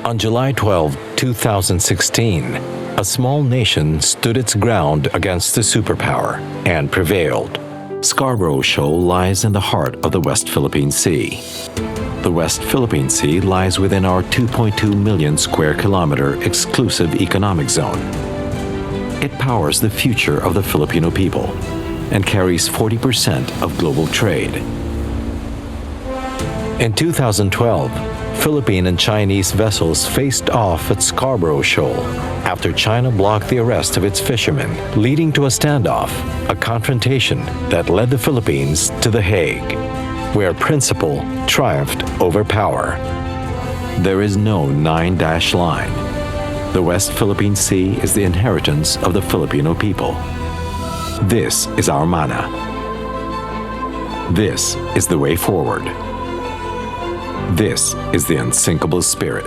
On July 12, 2016, a small nation stood its ground against the superpower and prevailed. Scarborough Shoal lies in the heart of the West Philippine Sea. The West Philippine Sea lies within our 2.2 million square kilometer exclusive economic zone. It powers the future of the Filipino people and carries 40% of global trade. In 2012, Philippine and Chinese vessels faced off at Scarborough Shoal after China blocked the arrest of its fishermen, leading to a standoff, a confrontation that led the Philippines to The Hague, where principle triumphed over power. There is no 9-dash line. The West Philippine Sea is the inheritance of the Filipino people. This is our mana. This is the way forward. This is the Unsinkable Spirit.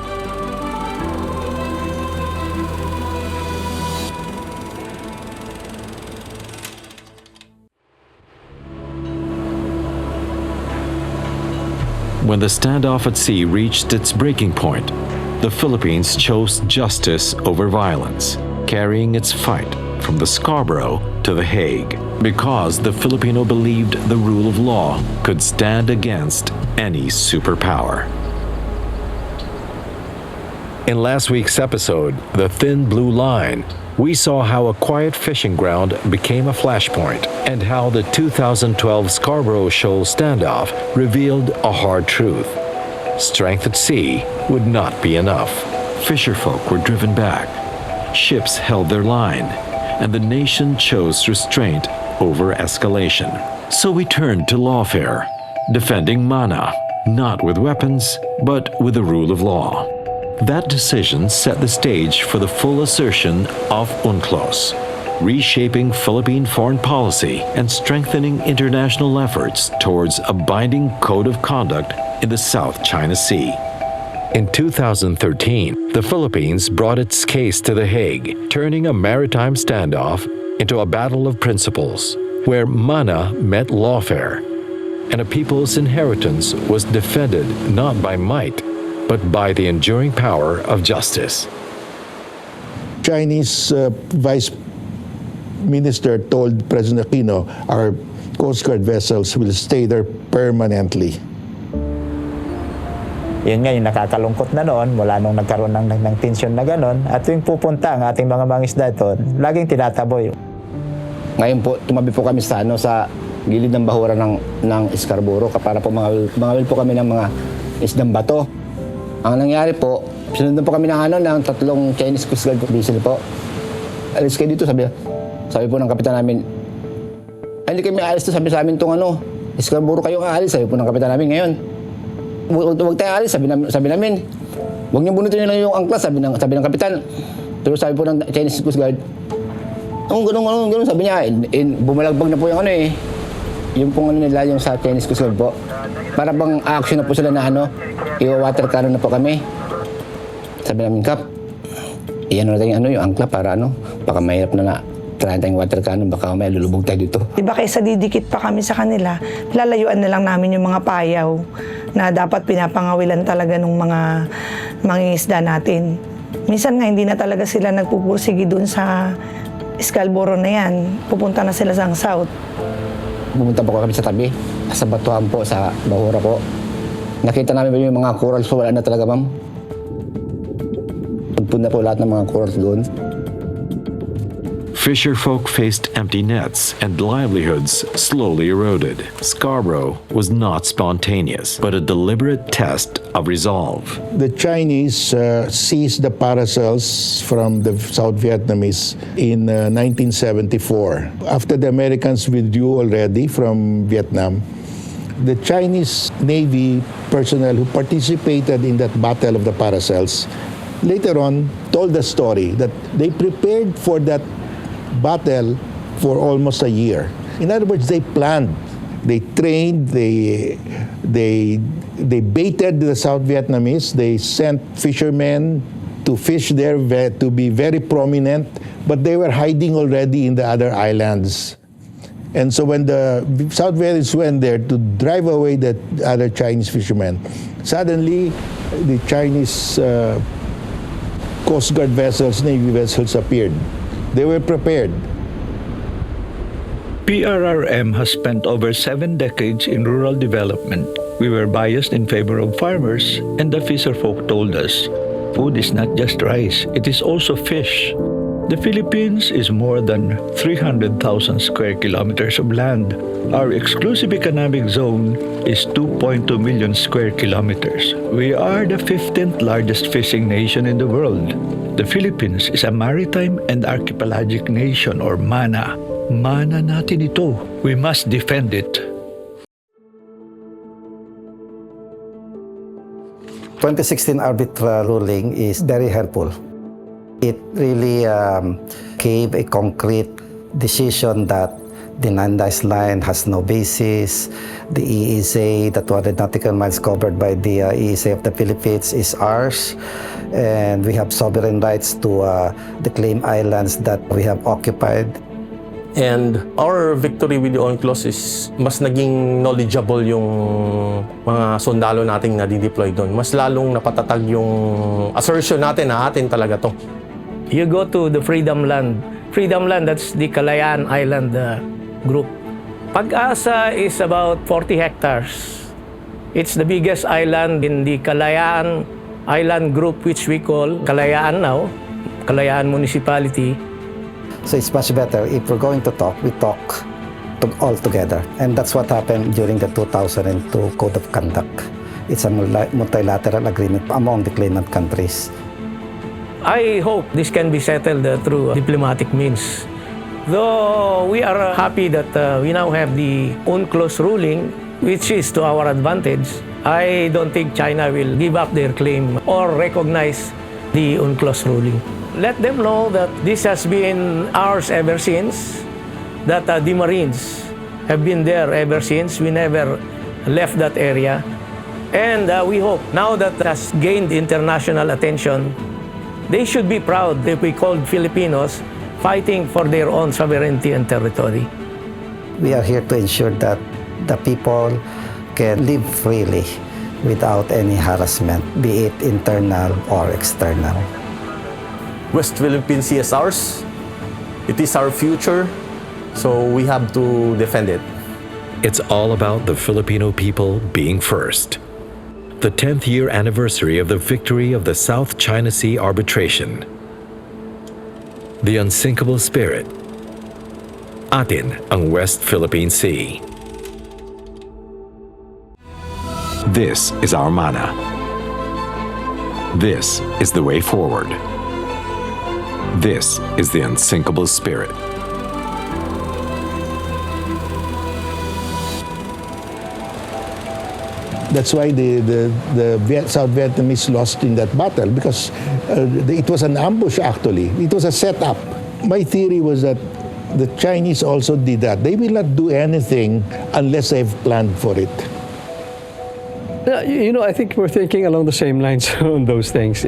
When the standoff at sea reached its breaking point, the Philippines chose justice over violence, carrying its fight from the Scarborough to The Hague, because the Filipino believed the rule of law could stand against any superpower. In last week's episode, The Thin Blue Line, we saw how a quiet fishing ground became a flashpoint and how the 2012 Scarborough Shoal standoff revealed a hard truth. Strength at sea would not be enough. Fisherfolk were driven back. Ships held their line, and the nation chose restraint over escalation. So we turned to lawfare, defending mana, not with weapons, but with the rule of law. That decision set the stage for the full assertion of UNCLOS, reshaping Philippine foreign policy and strengthening international efforts towards a binding code of conduct in the South China Sea. In 2013, the Philippines brought its case to The Hague, turning a maritime standoff into a battle of principles, where mana met lawfare, and a people's inheritance was defended not by might, but by the enduring power of justice. Chinese Vice Minister told President Aquino, our Coast Guard vessels will stay there permanently. Yun nga yung nakakalungkot na noon mula nung nagkaroon ng tensyon na gano'n. At tuwing pupunta ang ating mga mangisda doon, laging tinataboy. Ngayon po, tumabi po kami sa gilid ng bahura ng Scarborough para po mangawil po kami ng mga isdang bato. Ang nangyari po, sinundan po kami ng tatlong Chinese Coast Guard vessel po. Alis kayo dito, sabi po ng kapitan namin. Ay, hindi kami aalis to, sabi sa amin itong Scarborough kayo aalis, sabi po ng kapitan namin ngayon. Huwag tayo alis, sabi namin. Huwag niyo bunutin nila yung angklas, sabi ng kapitan. Pero sabi po ng Chinese Coast Guard, ganun, sabi niya, bumalagbag na po yung yung pong nila yung sa Chinese Coast Guard po. Para bang action na po sila na i-water cannon na po kami. Sabi namin, Kap, iyan natin yung angkla para baka mahirap na try tayong water cannon, baka may lulubog tayo dito. Diba kaysa didikit pa kami sa kanila, lalayuan na lang namin yung mga payaw na dapat pinapangawilan talaga ng mga mangingisda natin. Minsan nga hindi na talaga sila nagpupursige dun sa Scarborough na yan. Pupunta na sila sa south. Pumunta po kami sa tabi, sa batuhan po, sa bahura po. Nakita namin yung mga corals po, wala na talaga, ma'am. Pagpunta po lahat ng mga corals doon. Fisherfolk faced empty nets and livelihoods slowly eroded. Scarborough was not spontaneous, but a deliberate test of resolve. The Chinese seized the paracels from the South Vietnamese in 1974. After the Americans withdrew already from Vietnam, the Chinese Navy personnel who participated in that battle of the paracels later on told the story that they prepared for that battle for almost a year. In other words, they planned, they trained, they baited the South Vietnamese, they sent fishermen to fish there to be very prominent, but they were hiding already in the other islands. And so when the South Vietnamese went there to drive away the other Chinese fishermen, suddenly the Chinese Coast Guard vessels, Navy vessels appeared. They were prepared. PRRM has spent over 7 decades in rural development. We were biased in favor of farmers, and the fisherfolk told us, food is not just rice, it is also fish. The Philippines is more than 300,000 square kilometers of land. Our exclusive economic zone is 2.2 million square kilometers. We are the 15th largest fishing nation in the world. The Philippines is a maritime and archipelagic nation, or MANA. Mana natin ito. We must defend it. 2016 arbitral ruling is very helpful. It really gave a concrete decision that the Nanda's line has no basis. The EEZ, the 200 nautical miles covered by the EEZ of the Philippines, is ours. And we have sovereign rights to the claim islands that we have occupied. And our victory with the UNCLOS is mas naging knowledgeable yung mga sundalo nating na-deploy doon. Mas lalong napatatag yung assertion natin na atin talaga to. You go to the Freedom Land. Freedom Land, that's the Kalayaan Island group. Pag-asa is about 40 hectares. It's the biggest island in the Kalayaan Island group, which we call Kalayaan now, Kalayaan Municipality. So it's much better if we're going to talk, we talk all together. And that's what happened during the 2002 Code of Conduct. It's a multilateral agreement among the claimant countries. I hope this can be settled through diplomatic means. Though we are happy that we now have the UNCLOS ruling, which is to our advantage, I don't think China will give up their claim or recognize the UNCLOS ruling. Let them know that this has been ours ever since, that the Marines have been there ever since. We never left that area. And we hope now that it has gained international attention, they should be proud that we called Filipinos fighting for their own sovereignty and territory. We are here to ensure that the people can live freely without any harassment, be it internal or external. West Philippine Sea is ours. It is our future, so we have to defend it. It's all about the Filipino people being first. The 10th year anniversary of the victory of the South China Sea arbitration. The Unsinkable Spirit. Atin ang West Philippine Sea. This is our mana. This is the way forward. This is the Unsinkable Spirit. That's why the South Vietnamese lost in that battle, because it was an ambush actually. It was a setup. My theory was that the Chinese also did that. They will not do anything unless they've planned for it. I think we're thinking along the same lines on those things.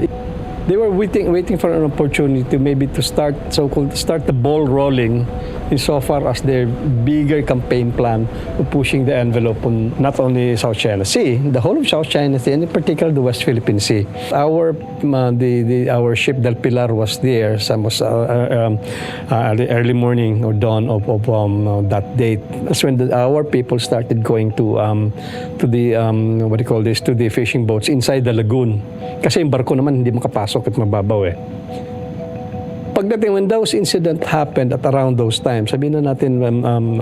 They were waiting for an opportunity maybe to start the ball rolling insofar as their bigger campaign plan of pushing the envelope on not only South China Sea, the whole of South China Sea, and in particular the West Philippine Sea. Our ship Del Pilar was there. Some was early morning or dawn of that date. That's when our people started going to the fishing boats inside the lagoon. Kasi yung barko naman hindi makapasok at mababaw eh. Pagdating when those incident happened at around those times, sabihin na natin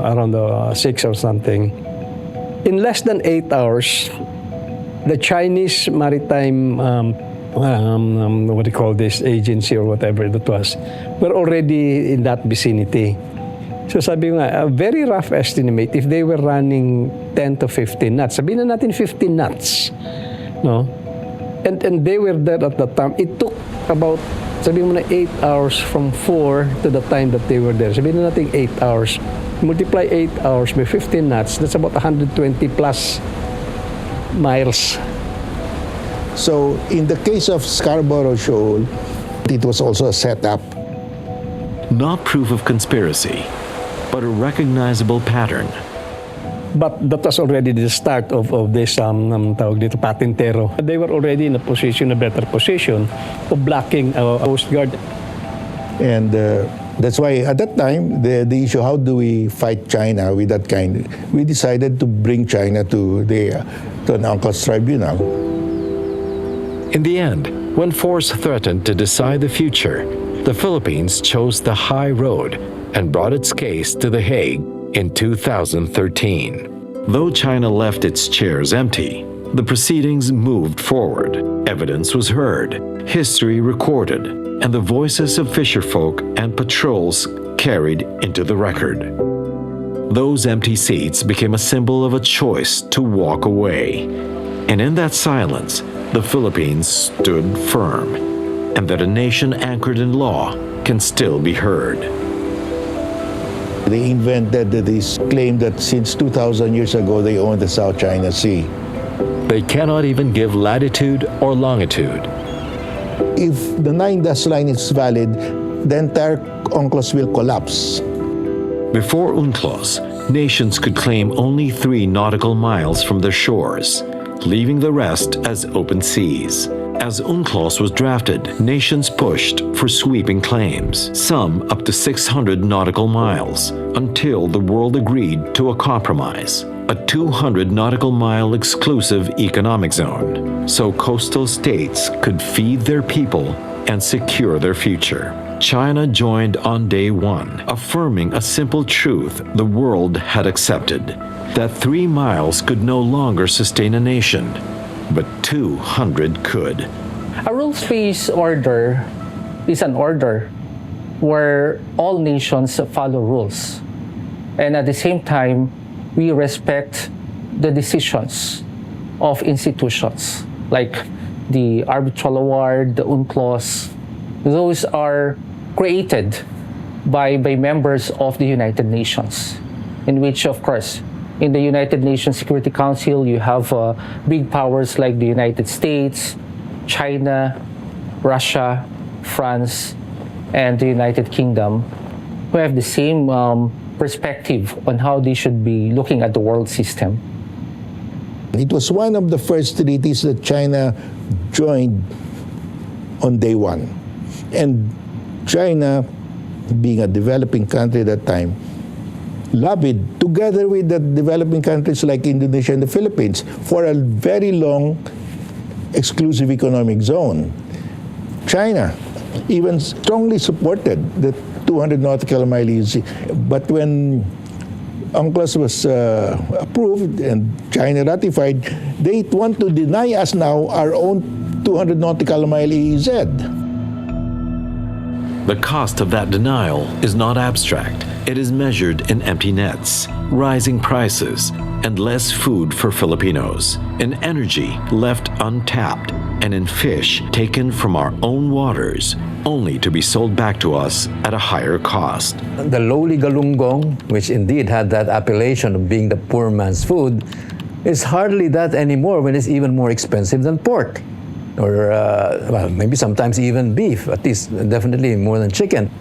around 6 or something, in less than 8 hours, the Chinese maritime agency or whatever that was, were already in that vicinity. So sabi nga, a very rough estimate, if they were running 10 to 15 knots, sabihin na natin 15 knots, no? And they were there at the time. It took about, sabihin mo na 8 hours from 4 to the time that they were there. Sabihin na natin 8 hours. Multiply 8 hours by 15 knots, that's about 120 plus miles. So in the case of Scarborough Shoal, it was also a setup. Not proof of conspiracy, but a recognizable pattern. But that was already the start of this tawag dito, patintero. They were already in a better position of blocking our Coast Guard. And that's why at that time, the issue, how do we fight China with that kind? We decided to bring China to an UNCLOS tribunal. In the end, when force threatened to decide the future, the Philippines chose the high road and brought its case to The Hague in 2013. Though China left its chairs empty, the proceedings moved forward. Evidence was heard, history recorded, and the voices of fisherfolk and patrols carried into the record. Those empty seats became a symbol of a choice to walk away. And in that silence, the Philippines stood firm, and that a nation anchored in law can still be heard. They invented this claim that since 2,000 years ago, they owned the South China Sea. They cannot even give latitude or longitude. If the 9-dash line is valid, the entire UNCLOS will collapse. Before UNCLOS, nations could claim only 3 nautical miles from their shores, leaving the rest as open seas. As UNCLOS was drafted, nations pushed for sweeping claims, some up to 600 nautical miles, until the world agreed to a compromise, a 200 nautical mile exclusive economic zone, so coastal states could feed their people and secure their future. China joined on day one, affirming a simple truth the world had accepted, that 3 miles could no longer sustain a nation, but 200 could. A rules-based order is an order where all nations follow rules. And at the same time, we respect the decisions of institutions like the arbitral award, the UNCLOS. Those are created by members of the United Nations, in which, of course, in the United Nations Security Council, you have big powers like the United States, China, Russia, France, and the United Kingdom, who have the same perspective on how they should be looking at the world system. It was one of the first treaties that China joined on day one. And China, being a developing country at that time, lobbied together with the developing countries like Indonesia and the Philippines for a very long exclusive economic zone. China even strongly supported the 200 nautical mile easy. But when UNCLOS was approved and China ratified, they want to deny us now our own 200 nautical mile EEZ. The cost of that denial is not abstract. It is measured in empty nets, rising prices, and less food for Filipinos, in energy left untapped, and in fish taken from our own waters, only to be sold back to us at a higher cost. The lowly galunggong, which indeed had that appellation of being the poor man's food, is hardly that anymore when it's even more expensive than pork. Or well, maybe sometimes even beef, at least definitely more than chicken.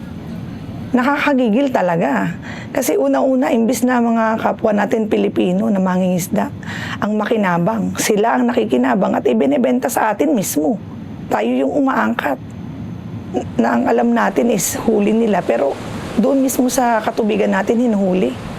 Nakakagigil talaga. Kasi una-una, imbis na mga kapwa natin Pilipino na mangingisda, ang makinabang, sila ang nakikinabang at ibinebenta sa atin mismo. Tayo yung umaangkat. Na ang alam natin is huli nila, pero doon mismo sa katubigan natin hinuhuli.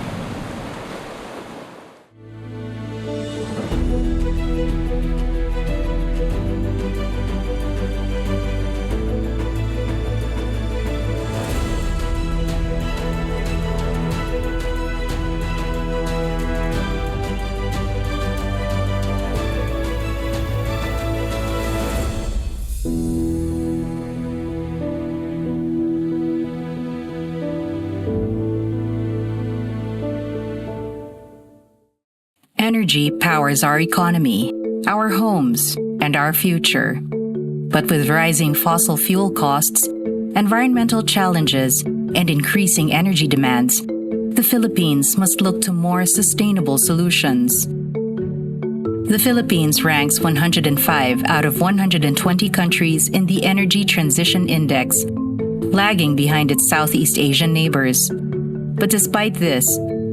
Energy powers our economy, our homes, and our future. But with rising fossil fuel costs, environmental challenges, and increasing energy demands, the Philippines must look to more sustainable solutions. The Philippines ranks 105 out of 120 countries in the Energy Transition Index, lagging behind its Southeast Asian neighbors. But despite this,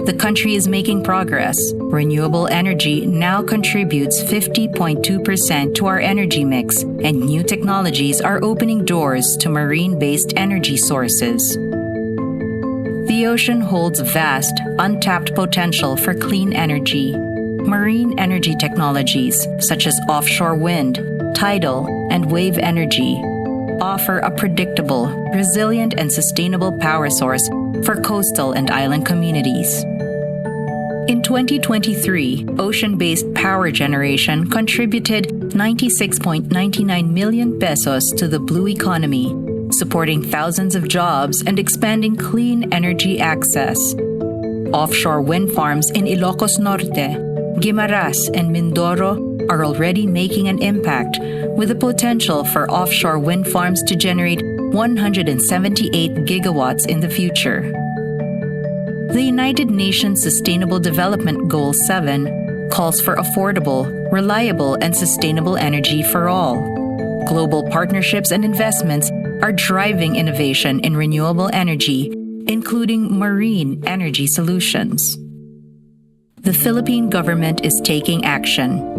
the country is making progress. Renewable energy now contributes 50.2% to our energy mix, and new technologies are opening doors to marine-based energy sources. The ocean holds vast, untapped potential for clean energy. Marine energy technologies, such as offshore wind, tidal, and wave energy, offer a predictable, resilient, and sustainable power source for coastal and island communities. In 2023, ocean-based power generation contributed 96.99 million pesos to the blue economy, supporting thousands of jobs and expanding clean energy access. Offshore wind farms in Ilocos Norte, Guimaras, and Mindoro are already making an impact, with the potential for offshore wind farms to generate 178 gigawatts in the future. The United Nations Sustainable Development Goal 7 calls for affordable, reliable, and sustainable energy for all. Global partnerships and investments are driving innovation in renewable energy, including marine energy solutions. The Philippine government is taking action.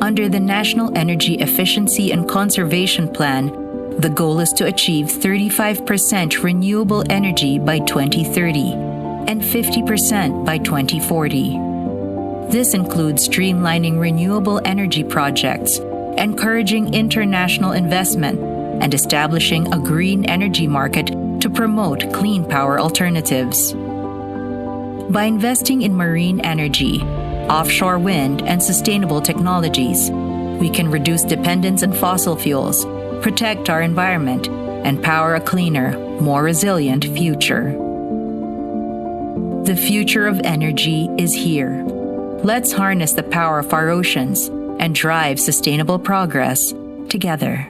Under the National Energy Efficiency and Conservation Plan, the goal is to achieve 35% renewable energy by 2030 and 50% by 2040. This includes streamlining renewable energy projects, encouraging international investment, and establishing a green energy market to promote clean power alternatives. By investing in marine energy, offshore wind, and sustainable technologies, we can reduce dependence on fossil fuels, protect our environment, and power a cleaner, more resilient future. The future of energy is here. Let's harness the power of our oceans and drive sustainable progress together.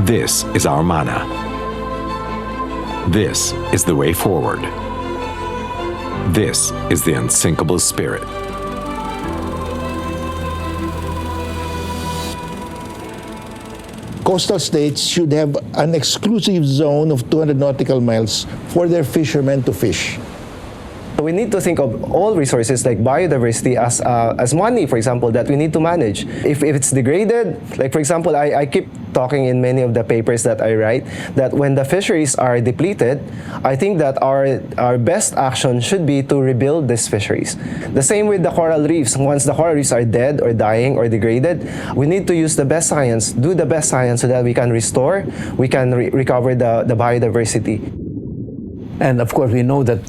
This is our mana. This is the way forward. This is the Unsinkable Spirit. Coastal states should have an exclusive zone of 200 nautical miles for their fishermen to fish. We need to think of all resources like biodiversity as money, for example, that we need to manage. If it's degraded, like for example, I keep talking in many of the papers that I write, that when the fisheries are depleted, I think that our best action should be to rebuild these fisheries. The same with the coral reefs. Once the coral reefs are dead or dying or degraded, we need to use the best science, do the best science so that we can restore, we can recover the biodiversity. And of course, we know that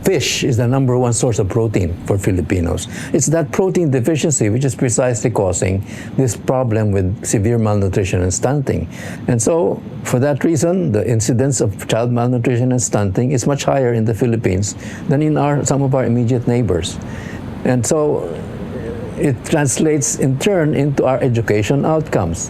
fish is the number one source of protein for Filipinos. It's that protein deficiency which is precisely causing this problem with severe malnutrition and stunting. And so, for that reason, the incidence of child malnutrition and stunting is much higher in the Philippines than in some of our immediate neighbors. And so, it translates in turn into our education outcomes.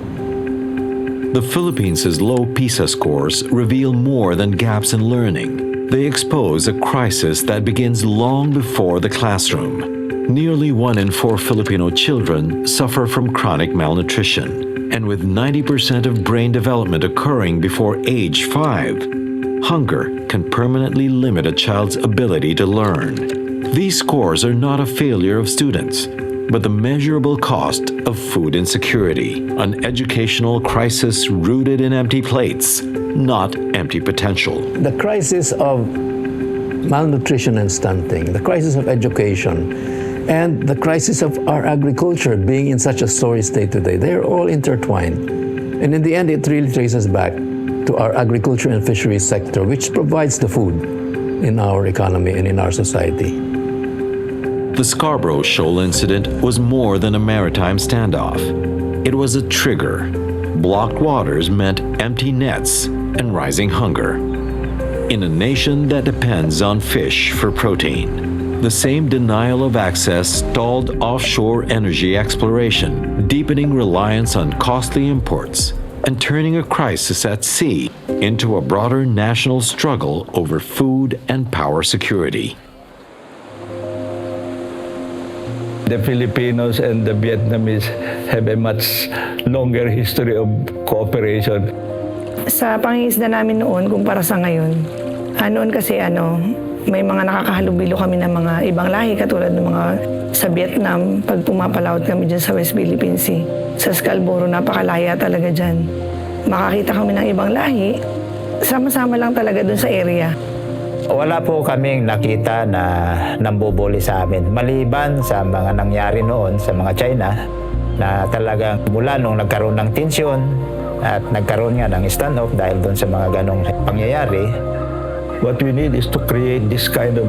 The Philippines' low PISA scores reveal more than gaps in learning. They expose a crisis that begins long before the classroom. Nearly 1 in 4 Filipino children suffer from chronic malnutrition, and with 90% of brain development occurring before age 5, hunger can permanently limit a child's ability to learn. These scores are not a failure of students, but the measurable cost of food insecurity, an educational crisis rooted in empty plates, not empty potential. The crisis of malnutrition and stunting, the crisis of education, and the crisis of our agriculture being in such a sorry state today, they're all intertwined. And in the end, it really traces back to our agriculture and fisheries sector, which provides the food in our economy and in our society. The Scarborough Shoal incident was more than a maritime standoff. It was a trigger. Blocked waters meant empty nets and rising hunger. In a nation that depends on fish for protein, the same denial of access stalled offshore energy exploration, deepening reliance on costly imports, and turning a crisis at sea into a broader national struggle over food and power security. The Filipinos and the Vietnamese have a much longer history of cooperation. Sa pangingisda namin noon kumpara sa ngayon, noon kasi May mga nakakahalubilo kami ng mga ibang lahi katulad ng mga sa Vietnam pag pumapalawad kami dyan sa West Philippine Sea. Sa Scarborough, napakalaya talaga dyan. Makakita kami ng ibang lahi, sama-sama lang talaga dun sa area. Wala po kaming nakita na nambubuli sa amin. Maliban sa mga nangyari noon sa mga China na talagang mula nung nagkaroon ng tensyon at nagkaroon nga ng standoff dahil doon sa mga ganong pangyayari. What we need is to create this kind of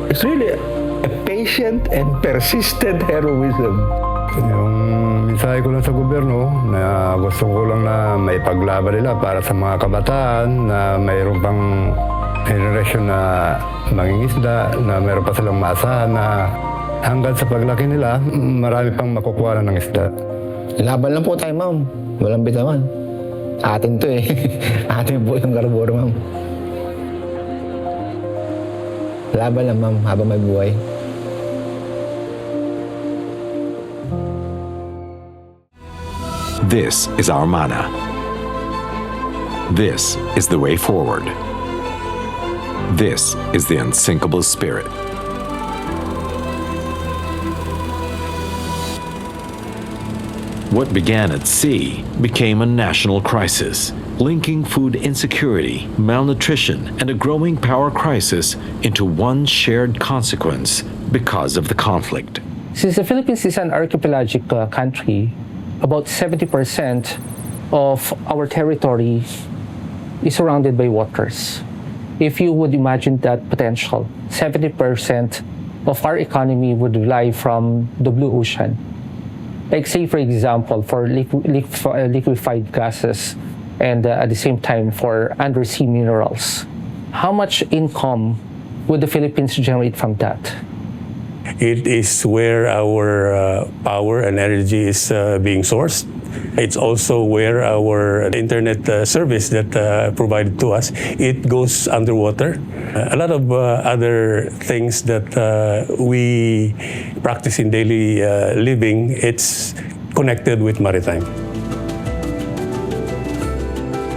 it's really a patient and persistent heroism. Yung mensahe ko lang sa gobyerno na gusto ko lang na may paglaban nila para sa mga kabataan na mayroon pang generation na mangingisda, na mayroon pa silang maasahan na hanggang sa paglaki nila, marami pang makukuha ng isda. Laban lang po tayo, ma'am. Walang bitawan. Atin to eh. Atin po yung Scarborough, ma'am. Laban lang, ma'am, habang may buhay. This is our mana. This is the way forward. This is the Unsinkable Spirit. What began at sea became a national crisis, linking food insecurity, malnutrition, and a growing power crisis into one shared consequence because of the conflict. Since the Philippines is an archipelagic country, about 70% of our territory is surrounded by waters. If you would imagine that potential, 70% of our economy would rely from the blue ocean. Like say for example, for liquefied gases and at the same time for undersea minerals. How much income would the Philippines generate from that? It is where our power and energy is being sourced. It's also where our internet service that provided to us, it goes underwater. A lot of other things that we practice in daily living, it's connected with maritime.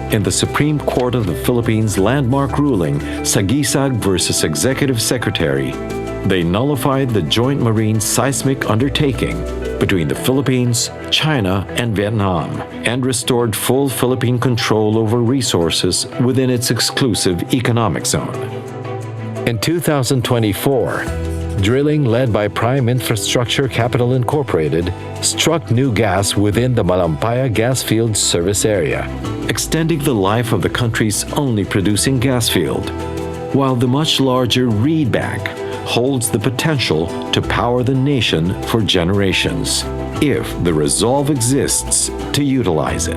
In the Supreme Court of the Philippines landmark ruling, Sagisag versus Executive Secretary, they nullified the joint marine seismic undertaking between the Philippines, China, and Vietnam, and restored full Philippine control over resources within its exclusive economic zone. In 2024, drilling led by Prime Infrastructure Capital Incorporated struck new gas within the Malampaya gas field service area, extending the life of the country's only producing gas field, while the much larger Reed Bank holds the potential to power the nation for generations, if the resolve exists to utilize it.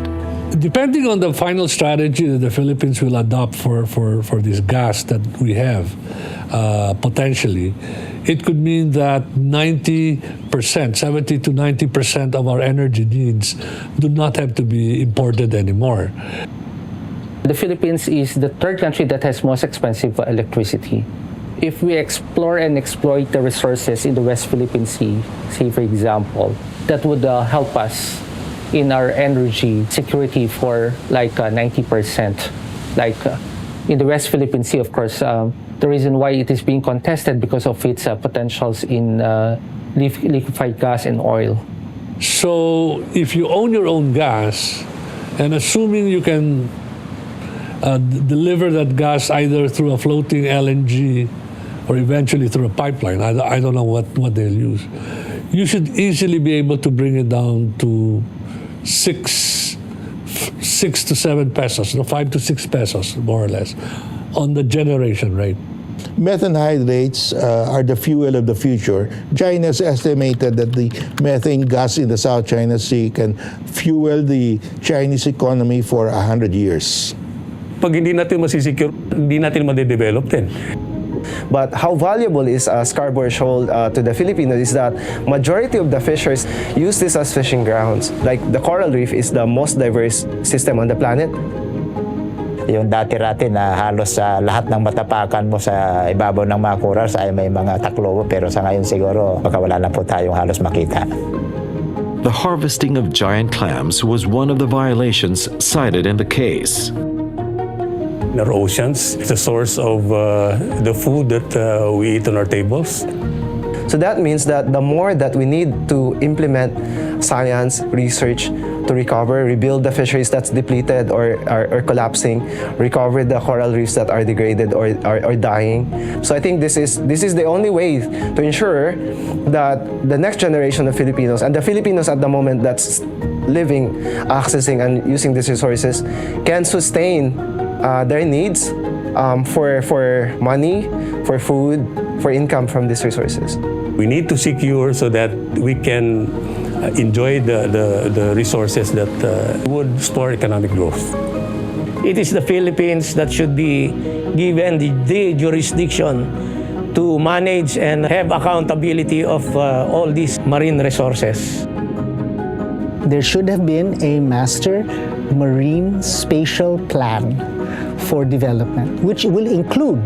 Depending on the final strategy that the Philippines will adopt for this gas that we have, potentially, it could mean that 70 to 90% of our energy needs do not have to be imported anymore. The Philippines is the third country that has most expensive electricity. If we explore and exploit the resources in the West Philippine Sea, say for example, that would help us in our energy security for like 90%. Like in the West Philippine Sea, of course, the reason why it is being contested because of its potentials in liquefied gas and oil. So if you own your own gas, and assuming you can deliver that gas either through a floating LNG or eventually through a pipeline, I don't know what they'll use, you should easily be able to bring it down to 6 to 7 pesos, 5 to 6 pesos, more or less, on the generation rate. Methane hydrates are the fuel of the future. China has estimated that the methane gas in the South China Sea can fuel the Chinese economy for 100 years. Pag hindi natin masisecure, hindi natin ma-develop din. But how valuable is Scarborough Shoal to the Filipinos is that majority of the fishers use this as fishing grounds. Like the coral reef is the most diverse system on the planet. Yung dati-rati na halos sa lahat ng matapakan mo sa ibabaw ng mga corals ay may mga taklobo, pero sa ngayon siguro baka wala na po tayong halos makita. The harvesting of giant clams was one of the violations cited in the case. in our oceans. It's a source of the food that we eat on our tables. So that means that the more that we need to implement science, research to recover, rebuild the fisheries that's depleted or are collapsing, recover the coral reefs that are degraded or are dying. So I think this is the only way to ensure that the next generation of Filipinos and the Filipinos at the moment that's living, accessing and using these resources can sustain their needs for money, for food, for income from these resources. We need to secure so that we can enjoy the resources that would spur economic growth. It is the Philippines that should be given the jurisdiction to manage and have accountability of all these marine resources. There should have been a master marine spatial plan for development, which will include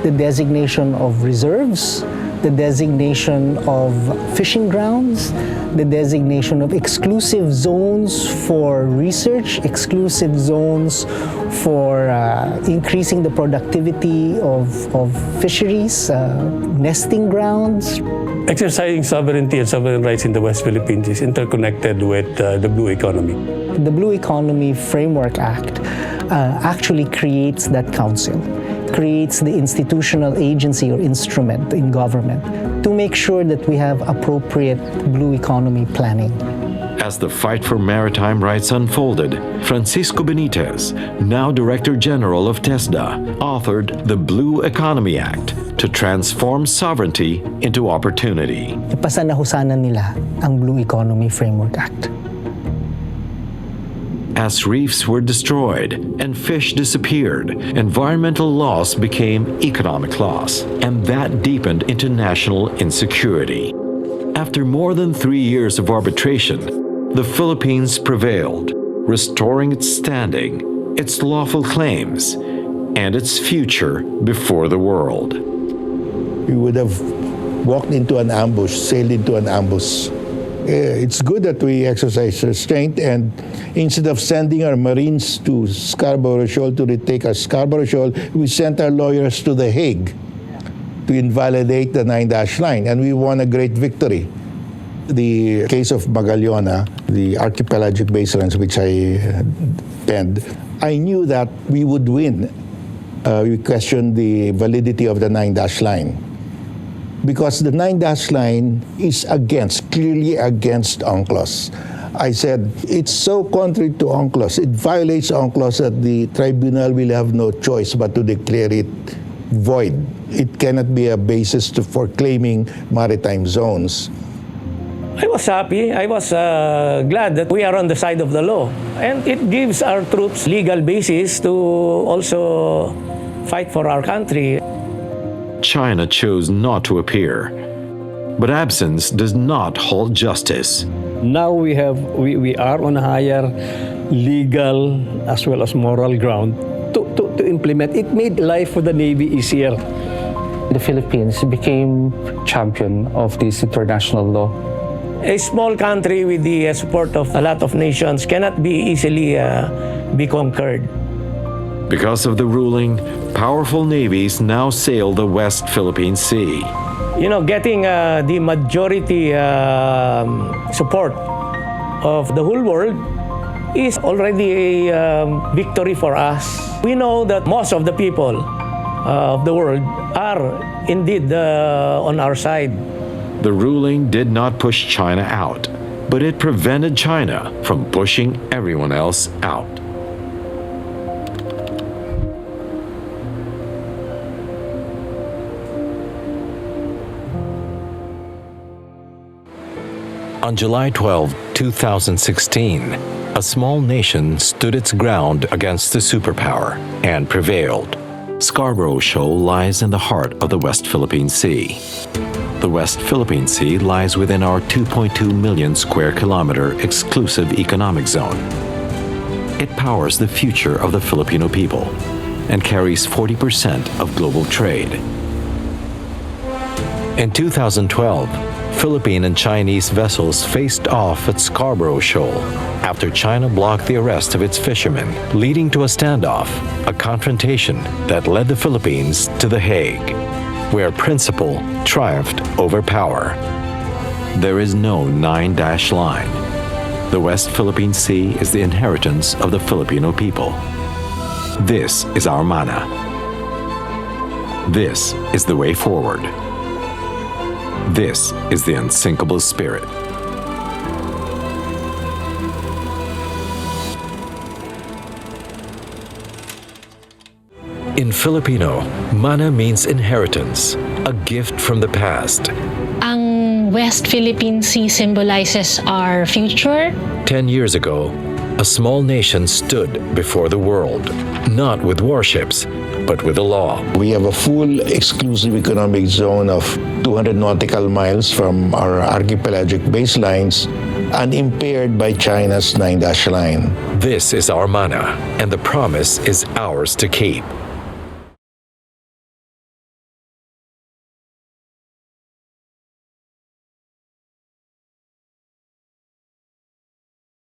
the designation of reserves, the designation of fishing grounds, the designation of exclusive zones for research, exclusive zones for increasing the productivity of fisheries, nesting grounds. Exercising sovereignty and sovereign rights in the West Philippines is interconnected with the blue economy. The Blue Economy Framework Act actually creates that council, creates the institutional agency or instrument in government to make sure that we have appropriate blue economy planning. As the fight for maritime rights unfolded, Francisco Benitez, now Director General of TESDA, authored the Blue Economy Act to transform sovereignty into opportunity. Ipasa na ho sana nila ang Blue Economy Framework Act. As reefs were destroyed and fish disappeared, environmental loss became economic loss, and that deepened into national insecurity. After more than 3 years of arbitration, the Philippines prevailed, restoring its standing, its lawful claims, and its future before the world. We would have walked into an ambush, sailed into an ambush. It's good that we exercise restraint, and instead of sending our Marines to Scarborough Shoal to retake our Scarborough Shoal, we sent our lawyers to The Hague to invalidate the 9-dash line, and we won a great victory. The case of Magallona, the archipelagic baselines which I penned, I knew that we would win. We questioned the validity of the 9-dash line, because the 9-dash line is clearly against UNCLOS. I said, it's so contrary to UNCLOS, it violates UNCLOS that the tribunal will have no choice but to declare it void. It cannot be a basis for claiming maritime zones. I was happy. I was glad that we are on the side of the law. And it gives our troops legal basis to also fight for our country. China chose not to appear, but absence does not halt justice. Now we are on a higher legal as well as moral ground to implement. It made life for the Navy easier. The Philippines became champion of this international law. A small country with the support of a lot of nations cannot be easily be conquered. Because of the ruling, powerful navies now sail the West Philippine Sea. You know, getting the majority support of the whole world is already a victory for us. We know that most of the people of the world are indeed on our side. The ruling did not push China out, but it prevented China from pushing everyone else out. On July 12, 2016, a small nation stood its ground against the superpower and prevailed. Scarborough Shoal lies in the heart of the West Philippine Sea. The West Philippine Sea lies within our 2.2 million square kilometer exclusive economic zone. It powers the future of the Filipino people and carries 40% of global trade. In 2012, Philippine and Chinese vessels faced off at Scarborough Shoal after China blocked the arrest of its fishermen, leading to a standoff, a confrontation that led the Philippines to The Hague, where principle triumphed over power. There is no 9-dash line. The West Philippine Sea is the inheritance of the Filipino people. This is our mana. This is the way forward. This is the Unsinkable Spirit. In Filipino, mana means inheritance, a gift from the past. Ang West Philippine Sea symbolizes our future. 10 years ago, a small nation stood before the world, not with warships, but with the law. We have a full exclusive economic zone of 200 nautical miles from our archipelagic baselines, unimpaired by China's 9-dash line. This is our mana, and the promise is ours to keep.